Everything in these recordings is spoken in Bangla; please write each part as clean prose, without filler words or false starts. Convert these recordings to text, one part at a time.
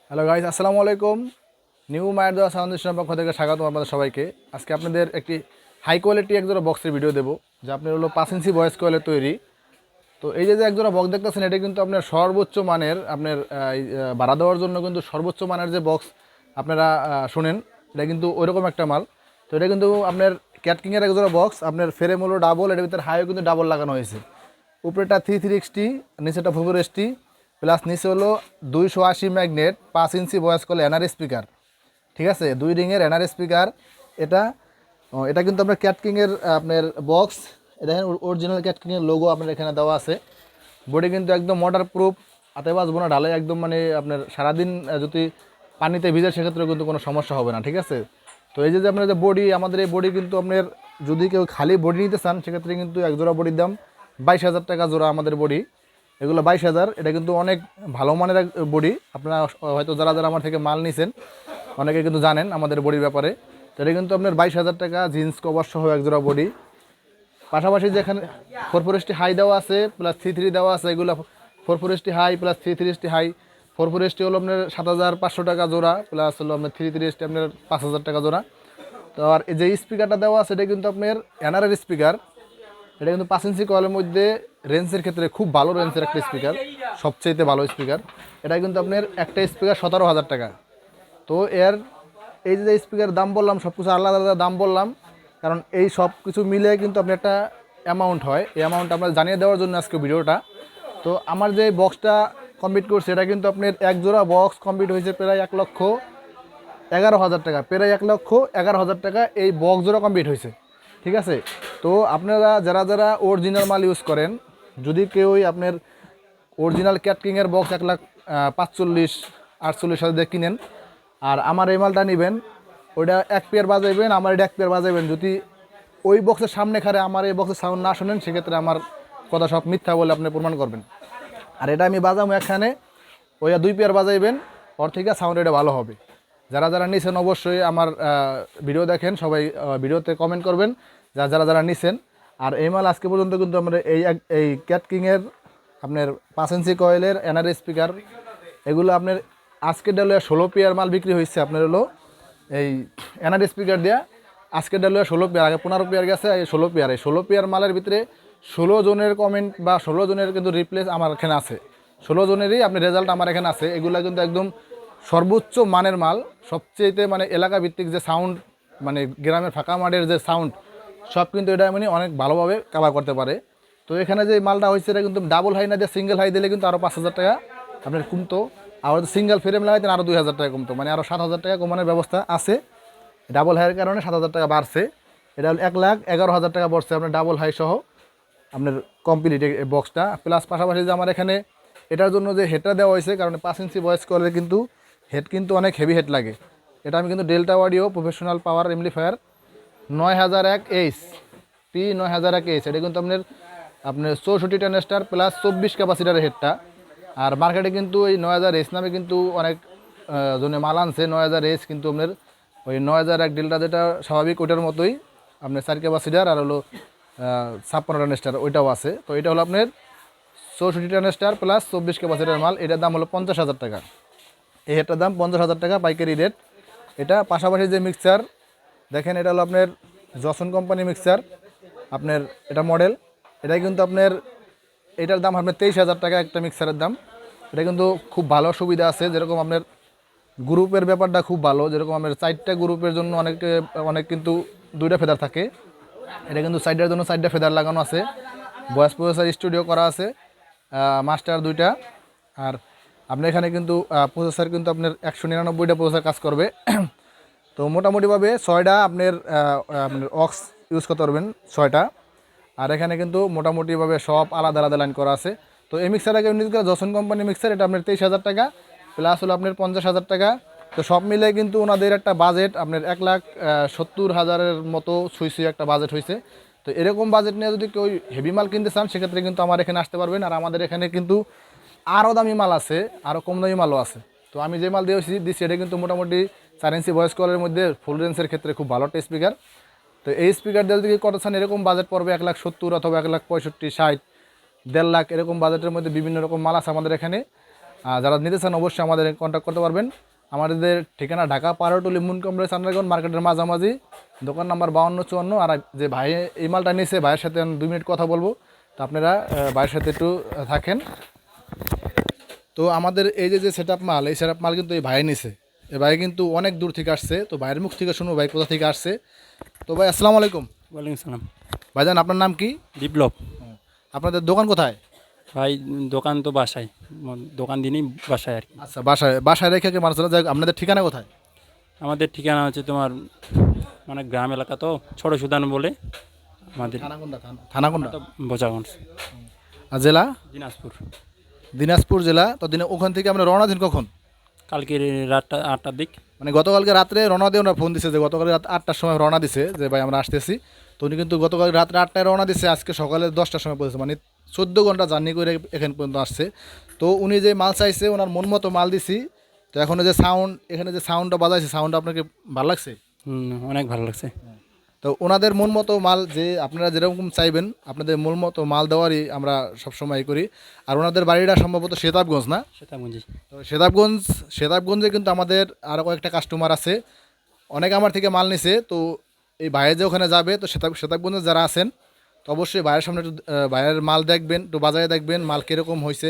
হ্যালো গাইস, আসসালামু আলাইকুম। নিউ মায়ের দোয়া সাউন্ড সিস্টেমের পক্ষ থেকে স্বাগত আপনাদের সবাইকে। আজকে আপনাদের একটি হাই কোয়ালিটি একজোড়া বক্সের ভিডিও দেবো, যা আপনার হলো 5 ইঞ্চি ভয়েস কয়েলের তৈরি। তো এই যে একজোড়া বক্স দেখতেছেন, এটা কিন্তু আপনার সর্বোচ্চ মানের, আপনার ভাড়া দেওয়ার জন্য কিন্তু সর্বোচ্চ মানের যে বক্স আপনারা শোনেন, এটা কিন্তু ওইরকম একটা মাল। তো এটা কিন্তু আপনার ক্যাটকিংয়ের একজোড়া বক্স, আপনার ফ্রেম হলো ডাবল, এটার ভিতরে হাইও কিন্তু ডাবল লাগানো হয়েছে। উপরেটা 360, নিচেটা 440, প্লাস নিচে হলো 280 magnet 5 inch voice call NR speaker. ঠিক আছে, 2 রিংয়ের এনআর স্পিকার। এটা এটা কিন্তু আপনার ক্যাটকিংয়ের আপনার বক্স। এটা অরিজিনাল ক্যাটকিংয়ের লোগো আপনার এখানে দেওয়া আছে। বডি কিন্তু একদম ওয়াটার প্রুফ, হাতে বাজবো না, ঢালাই একদম, মানে আপনার সারাদিন যদি পানিতে ভিজে সেক্ষেত্রে কিন্তু কোনো সমস্যা হবে না। ঠিক আছে, তো এই যে আপনার যে বডি, আমাদের এই বডি কিন্তু আপনার যদি কেউ খালি বডি নিতে চান সেক্ষেত্রে কিন্তু একজোড়া বডির দাম 22,000 টাকা জোড়া আমাদের বডি। এগুলো 22,000। এটা কিন্তু অনেক ভালো মানের এক বডি। আপনারা হয়তো যারা যারা আমার থেকে মাল নিছেন অনেকে কিন্তু জানেন আমাদের বডির ব্যাপারে। তো এটা কিন্তু আপনার 22,000 টাকা, জিন্স কভার সহ একজোড়া বডি। পাশাপাশি যেখানে 440 হাই দেওয়া আছে প্লাস 33 দেওয়া আছে, এগুলো 440 হাই প্লাস 33 হাই। 440 হলো আপনার 7,500 টাকা জোড়া, প্লাস হলো আপনার 33 আপনার 5,000 টাকা জোড়া। তো আর এই যে স্পিকারটা দেওয়া আছে, এটা কিন্তু আপনার এনআরের স্পিকার। এটা কিন্তু 5 ইঞ্চি কয়েলের মধ্যে রেঞ্জের ক্ষেত্রে খুব ভালো রেঞ্জের একটা স্পিকার, সবচেয়ে ভালো স্পিকার। এটা কিন্তু আপনার একটা স্পিকার 17,000 টাকা। তো এর এই যে স্পিকার দাম বললাম, সব কিছু আলাদা আলাদা দাম বললাম, কারণ এই সব কিছু মিলে কিন্তু আপনি একটা অ্যামাউন্ট হয়। এই অ্যামাউন্ট আপনার জানিয়ে দেওয়ার জন্য আজকে ভিডিওটা। তো আমার যে বক্সটা কমপ্লিট করছে, এটা কিন্তু আপনার এক জোড়া বক্স কমপ্লিট হয়েছে প্রায় 1,11,000 টাকা, প্রায় 1,11,000 টাকা এই বক্স জোড়া কমপ্লিট হয়েছে। ঠিক আছে, তো আপনারা যারা যারা অরিজিনাল মাল ইউজ করেন, যদি কেউই আপনার অরিজিনাল ক্যাটকিংয়ের বক্স 1,45,48,000 দিয়ে কিনেন, আর আমার এই মালটা নেবেন, ওইটা এক পেয়ার বাজাইবেন, আমার এটা এক পেয়ার বাজাইবেন। যদি ওই বক্সের সামনে খারে আমার এই বক্সের সাউন্ড না শোনেন, সেক্ষেত্রে আমার কথা সব মিথ্যা বলে আপনি প্রমাণ করবেন। আর এটা আমি বাজাবো এখানে, ওইটা 2 পেয়ার বাজাইবেন, ওর থেকে সাউন্ড এটা ভালো হবে। যারা যারা নিছেন অবশ্যই আমার ভিডিও দেখেন, সবাই ভিডিওতে কমেন্ট করবেন যারা যারা নিছেন। আর এই মাল আজকে পর্যন্ত কিন্তু আমরা এই ক্যাটকিংয়ের আপনার 5 ইঞ্চি কয়েলের এনআর স্পিকার, এগুলো আপনার আজকের ডালে 16 পেয়ার মাল বিক্রি হয়েছে আপনার হলো এই এনআর স্পিকার দেওয়া। আজকের ডালে 16 পেয়ার, আগে 15 পেয়ার গেছে, এই 16 পেয়ার। এই 16 পেয়ার মালের ভিতরে 16 জনের কমেন্ট বা 16 জনের কিন্তু রিপ্লেস আমার এখানে আছে। 16 জনেরই আপনি রেজাল্ট আমার এখানে আছে। এগুলো কিন্তু একদম সর্বোচ্চ মানের মাল, সবচেয়েতে মানে এলাকা ভিত্তিক যে সাউন্ড, মানে গ্রামের ফাঁকা মাঠের যে সাউন্ড, সব কিন্তু এটা মানে অনেক ভালোভাবে কাভার করতে পারে। তো এখানে যে মালটা হয়েছে, এটা কিন্তু ডাবল হাই না দিয়ে সিঙ্গেল হাই দিলে কিন্তু আরও 5,000 টাকা আপনার কমতো। আর সিঙ্গেল ফ্রেম লাগাইতেন আরও 2,000 টাকা কমতো, মানে আরও 7,000 টাকা কমানোর ব্যবস্থা আছে। ডাবল হাইয়ের কারণে 7,000 টাকা বাড়ছে। এটা 1,11,000 টাকা পড়ছে আপনার ডাবল হাই সহ আপনার কমপ্লিট এই বক্সটা। প্লাস পাশাপাশি যে আমার এখানে এটার জন্য যে হেডটা দেওয়া হয়েছে, কারণ 5 ইঞ্চি ভয়েস কলের কিন্তু হেড কিন্তু অনেক হেভি হেড লাগে। এটা আমি কিন্তু ডেল্টা অডিও প্রফেশনাল পাওয়ার এমপ্লিফায়ার 9001H P 9001H, এটা কিন্তু আপনার আপনার 64 ট্রানজিস্টার প্লাস 24 ক্যাপাসিটারের হেডটা। আর মার্কেটে কিন্তু এই 9000H নামে কিন্তু অনেক জনে মাল আনছে। 9000H কিন্তু আপনার ওই 9001 ডেল্টা যেটা স্বাভাবিক ওইটার মতোই আপনার 4 ক্যাপাসিটার আর হলো 56 ট্রানজিস্টার ওইটাও আছে। তো এটা হলো আপনার 64 ট্রানজিস্টার প্লাস 24 ক্যাপাসিটার মাল। এটার দাম হলো 50,000 টাকা। এই হেডটার দাম 50,000 টাকা পাইকারি রেট। এটা পাশাপাশি যে মিক্সার দেখেন, এটা হলো আপনার জসন কোম্পানি মিক্সার, আপনার এটা মডেল। এটা কিন্তু আপনার এটার দাম আপনার 23,000 টাকা একটা মিক্সারের দাম। এটা কিন্তু খুব ভালো সুবিধা আছে, যেরকম আপনার গ্রুপের ব্যাপারটা খুব ভালো। যেরকম আপনার 4টা গ্রুপের জন্য অনেক কিন্তু 2টা ফেদার থাকে, এটা কিন্তু সাইডের জন্য 4টা ফেদার লাগানো আছে। ভয়েস প্রসেসর স্টুডিও করা আছে, মাস্টার 2টা। আর আপনার এখানে কিন্তু প্রসেসর কিন্তু আপনার 199টা প্রসেসর কাজ করবে। তো মোটামুটিভাবে 6টা আপনার আপনার অক্স ইউজ করতে পারবেন, 6টা। আর এখানে কিন্তু মোটামুটিভাবে সব আলাদা আলাদা লাইন করা আছে। তো এই মিক্সারটাকে ইউজ করে জসন কোম্পানি মিক্সার, এটা আপনার 23,000 টাকা প্লাস হলো আপনার 50,000 টাকা। তো সব মিলে কিন্তু ওনাদের একটা বাজেট আপনার 1,70,000-এর মতো ছুঁই একটা বাজেট হয়েছে। তো এরকম বাজেট নিয়ে যদি কেউ হেভি মাল কিনতে চান, সেক্ষেত্রে কিন্তু আমার এখানে আসতে পারবেন। আর আমাদের এখানে কিন্তু আরও দামি মাল আছে, আরও কম দামি মালও আছে। তো আমি যে মাল দিচ্ছি এটা কিন্তু মোটামুটি 4 ইঞ্চি ভয়েস কলের মধ্যে ফুল রেঞ্জের ক্ষেত্রে খুব ভালো একটা স্পিকার। তো এই স্পিকার দিয়ে যদি কত চান, এরকম বাজেট পড়বে 1,70,000 অথবা 1,65,000, 60, 1.5 লাখ এরকম বাজেটের মধ্যে বিভিন্ন রকম মাল আছে আমাদের এখানে। আর যারা নিতে চান অবশ্যই আমাদের কন্ট্যাক্ট করতে পারবেন। আমাদের ঠিকানা ঢাকা পারোটুলি মুন কমপ্লেক্স আন্ডারগ্রাউন্ড মার্কেটের মাঝামাঝি, দোকান নাম্বার 5254। আর যে ভাই এই মালটা নিয়েছে ভাইয়ের সাথে আমি 2 মিনিট কথা বলবো, তো আপনারা ভাইয়ের সাথে একটু থাকেন। তো আমাদের এই যে সেট আপ মাল, এই সেট আপ মাল কিন্তু এই ভাই নিছে। এই ভাই কিন্তু অনেক দূর থেকে আসছে, তো ভাইয়ের মুখ থেকে শুনবো ভাই কোথা থেকে আসছে। তো ভাই আসসালামু আলাইকুম। ওয়ালাইকুম সালাম। ভাইজান আপনার নাম কি? বিপ্লব। আপনাদের দোকান কোথায়? ভাই দোকান তো বাসায়, দোকান দিনই বাসায় আর কি। আচ্ছা, বাসায় বাসায় রেখে কি মানুষ যাই, আপনাদের ঠিকানা কোথায়? আমাদের ঠিকানা হচ্ছে তোমার মানে গ্রাম এলাকা তো, ছোট সুদান বলে আমাদের থানা কোনটা? বোঝাগঞ্জ, আর জেলা? দিনাজপুর। দিনাজপুর জেলা। তো ওখান থেকে আমরা রওনা দিন কখন? কালকে রাতটা 8টার দিক। মানে গতকালকে রাত্রে রওনা দিয়ে ওনার ফোন দিছে যে গতকাল রাত 8টার সময় রওনা দিছে যে ভাই আমরা আসতেছি। তো উনি কিন্তু গতকাল রাত্রে 8টায় রওনা দিছে, আজকে সকালে 10টার সময় পৌঁছেছে, মানে 14 ঘন্টা জার্নি করে এখান পর্যন্ত আসছে। তো উনি যে মাল চাইছে ওনার মন মতো মাল দিছি। তো এখন যে সাউন্ড, এখানে যে সাউন্ডটা বাজাইছে, সাউন্ডটা আপনাকে ভালো লাগছে? অনেক ভালো লাগছে। তো ওনাদের মন মতো মাল যে আপনারা যেরকম চাইবেন আপনাদের মন মতো মাল দেওয়ারই আমরা সবসময় করি। আর ওনাদের বাড়িটা সম্ভবত সেতাবগঞ্জ, না? সেতাবগঞ্জে। তো সেতাবগঞ্জে কিন্তু আমাদের আরও কয়েকটা কাস্টমার আছে, অনেক আমার থেকে মাল নিছে। তো এই ভাইয়ে যে ওখানে যাবে, তো সেতাবগঞ্জে যারা আছেন তো অবশ্যই ভাইয়ের সামনে একটু ভাইয়ের মাল দেখবেন, একটু বাজারে দেখবেন মাল কীরকম হয়েছে,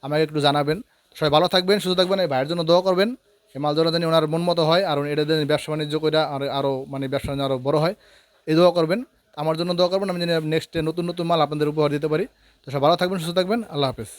আমাকে একটু জানাবেন। সবাই ভালো থাকবেন, সুস্থ থাকবেন, এই ভাইয়ের জন্য দোয়া করবেন। এই মাল ধরা জানি ওনার মন মতো হয়, আর এটা যেন ব্যবসা বাণিজ্য করে আরও মানে ব্যবসা বাণিজ্য আরও বড়ো হয়, এই দোয়া করবেন। আমার জন্য দোয়া করবেন, আমি যেন নেক্সটে নতুন নতুন মাল আপনাদের উপহার দিতে পারি। তো সব ভালো থাকবেন, সুস্থ থাকবেন, আল্লাহ হাফেজ।